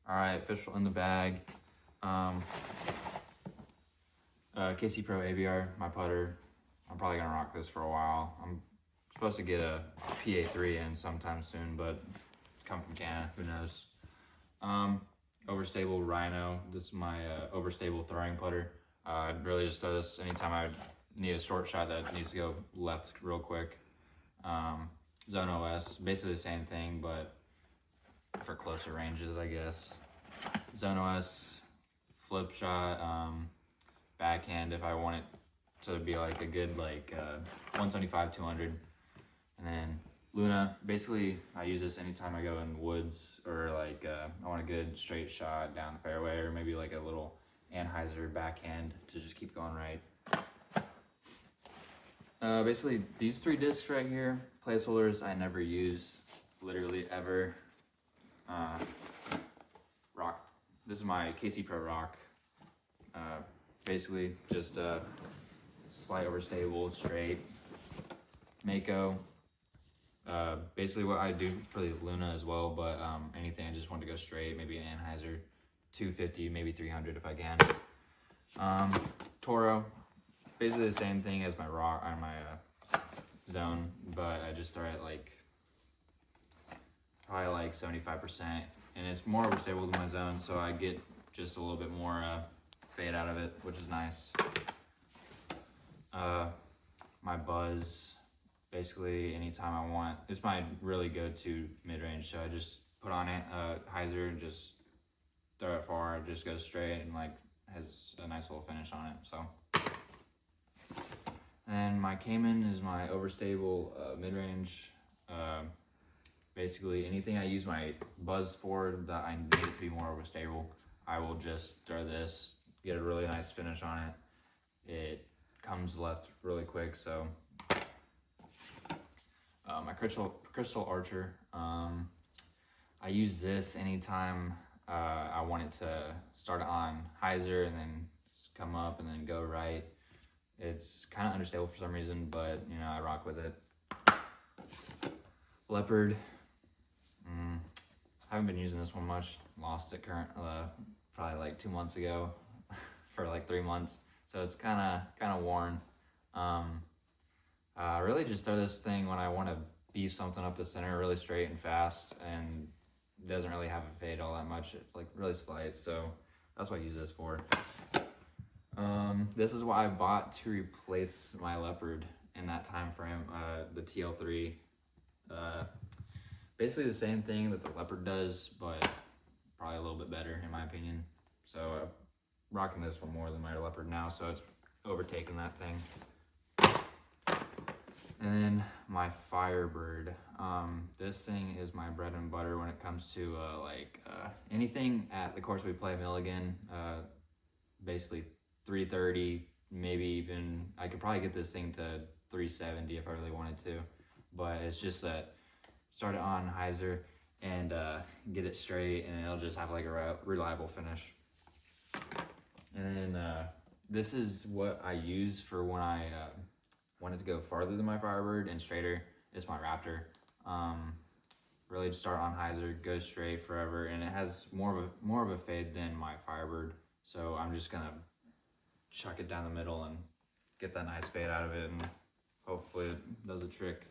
All right, official in the bag. KC Pro ABR, my putter. I'm probably gonna rock this for a while. I'm supposed to get a PA3 in sometime soon, but come from Canada, who knows? Overstable Rhino. This is my overstable throwing putter. I'd really just throw this anytime I need a short shot that needs to go left real quick. Zone OS, basically the same thing, but for closer ranges, I guess. Zone OS, flip shot, backhand if I want it to be like a good 175, 200. And then Luna, basically I use this anytime I go in woods or I want a good straight shot down the fairway, or maybe like a little Anheuser backhand to just keep going right. Basically these 3 discs right here, placeholders I never use, literally ever. Rock. This is my KC Pro Rock. Basically just slight overstable, straight, Mako. Basically what I do for the Luna as well, but anything I just want to go straight, maybe an Anheuser 250, maybe 300 if I can. Toro, basically the same thing as my rock on my zone, but I just throw it probably like 75%, and it's more overstable than my zone, so I get just a little bit more fade out of it, which is nice. My Buzz, basically anytime I want. It's my really go-to mid-range, so I just put on it hyzer and just throw it far. It just goes straight and has a nice little finish on it. So, and my Cayman is my overstable mid-range. Basically anything I use my Buzz for that I need it to be more overstable, I will just throw this, get a really nice finish on it. It comes left really quick, so. My Crystal Archer, I use this anytime I want it to start on hyzer and then come up and then go right. It's kind of understable for some reason, but I rock with it. Leopard, haven't been using this one much. Lost it probably like 2 months ago for like 3 months, so it's kind of worn. I really just throw this thing when I want to beef something up the center really straight and fast, and it doesn't really have a fade all that much. It's like really slight, so that's what I use this for. This is what I bought to replace my Leopard in that time frame, the TL3. Basically the same thing that the Leopard does, but probably a little bit better in my opinion. So I'm rocking this one more than my Leopard now, so it's overtaken that thing. And then my Firebird. This thing is my bread and butter when it comes to anything at the course we play, Milligan. Basically 330, maybe even, I could probably get this thing to 370 if I really wanted to. But it's just that start it on hyzer and get it straight, and it'll just have like a reliable finish. And then this is what I use for when I wanted to go farther than my Firebird and straighter. It's my Raptor. Really just start on hyzer, go straight forever, and it has more of a fade than my Firebird. So I'm just gonna chuck it down the middle and get that nice fade out of it, and hopefully it does a trick.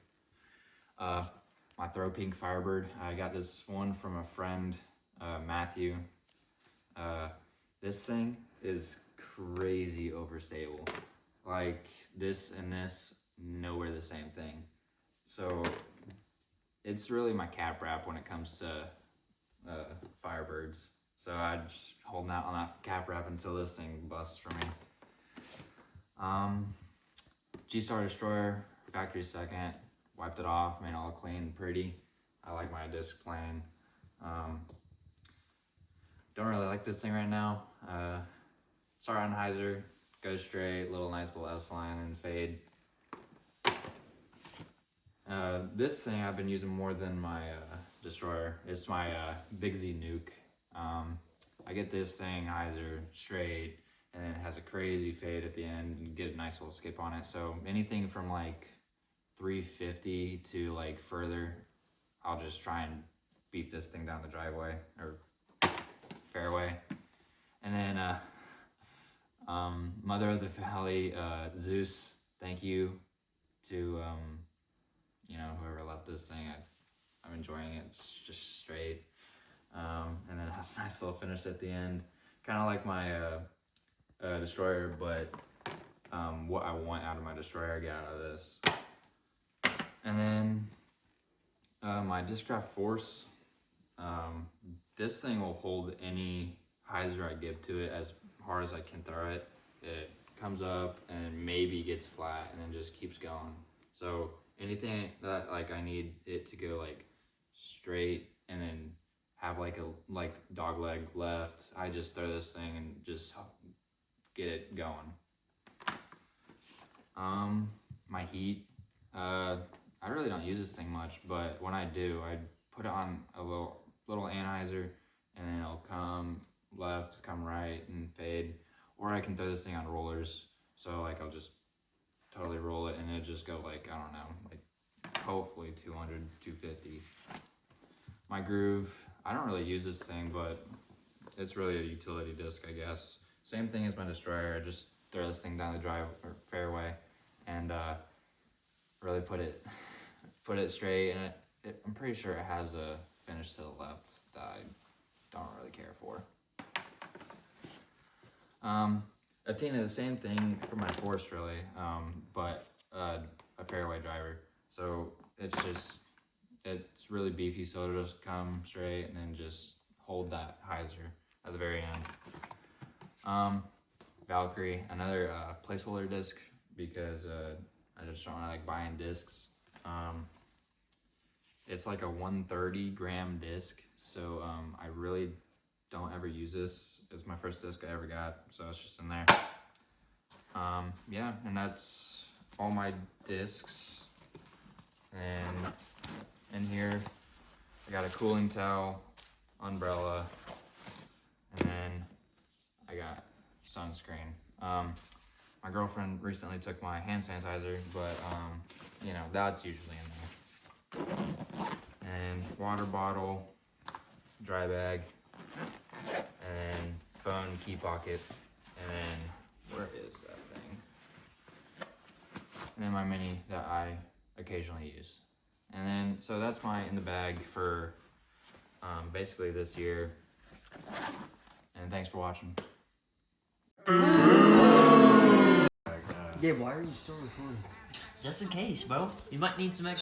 My Throw Pink Firebird, I got this one from a friend, Matthew. This thing is crazy overstable. Like this and this, nowhere the same thing. So it's really my cap wrap when it comes to Firebirds. So I'm just holding out on that cap wrap until this thing busts for me. G-Star Destroyer, factory second, wiped it off, made it all clean and pretty. I like my disc plane. Don't really like this thing right now. Start on hyzer, go straight, nice little S-line and fade. This thing I've been using more than my Destroyer. It's my Big Z Nuke. I get this thing hyzer straight, and it has a crazy fade at the end and get a nice little skip on it. So anything from like 350 to further, I'll just try and beat this thing down the driveway or then Mother of the Valley, Zeus, thank you to whoever left this thing. I'm enjoying it. It's just straight. And then it has a nice little finish at the end, kind of like my destroyer, but what I want out of my destroyer, I get out of this. And then my Discraft Force. This thing will hold any hyzer I give to it as hard as I can throw it. It comes up and maybe gets flat and then just keeps going. So anything that like I need it to go like straight and then have like a dog leg left, I just throw this thing and just get it going. My heat, I really don't use this thing much, but when I do, I put it on a little anhyzer, and then it'll come left, come right, and fade. Or I can throw this thing on rollers, so like I'll just totally roll it, and it'll just go like, I don't know, like hopefully 200, 250. My groove, I don't really use this thing, but it's really a utility disc, I guess. Same thing as my destroyer. I just throw this thing down the drive or fairway, and really put it straight. And I'm pretty sure it has a finish to the left that I don't really care for. Athena, the same thing for my Force, really, but a fairway driver. So it's really beefy, so it'll just come straight and then just hold that hyzer at the very end. Valkyrie, another placeholder disc, because I just don't really like buying discs. It's like a 130 gram disc, so I really don't ever use this. It's my first disc I ever got, so it's just in there. Yeah, and that's all my discs. And in here, I got a cooling towel, umbrella, and then I got sunscreen. My girlfriend recently took my hand sanitizer, but that's usually in there. And water bottle, dry bag, and then phone, key pocket, and then where is that thing? And then my mini that I occasionally use. And then, so that's my in the bag for basically this year. And thanks for watching. Yeah, why are you still recording? Just in case, bro. You might need some extra.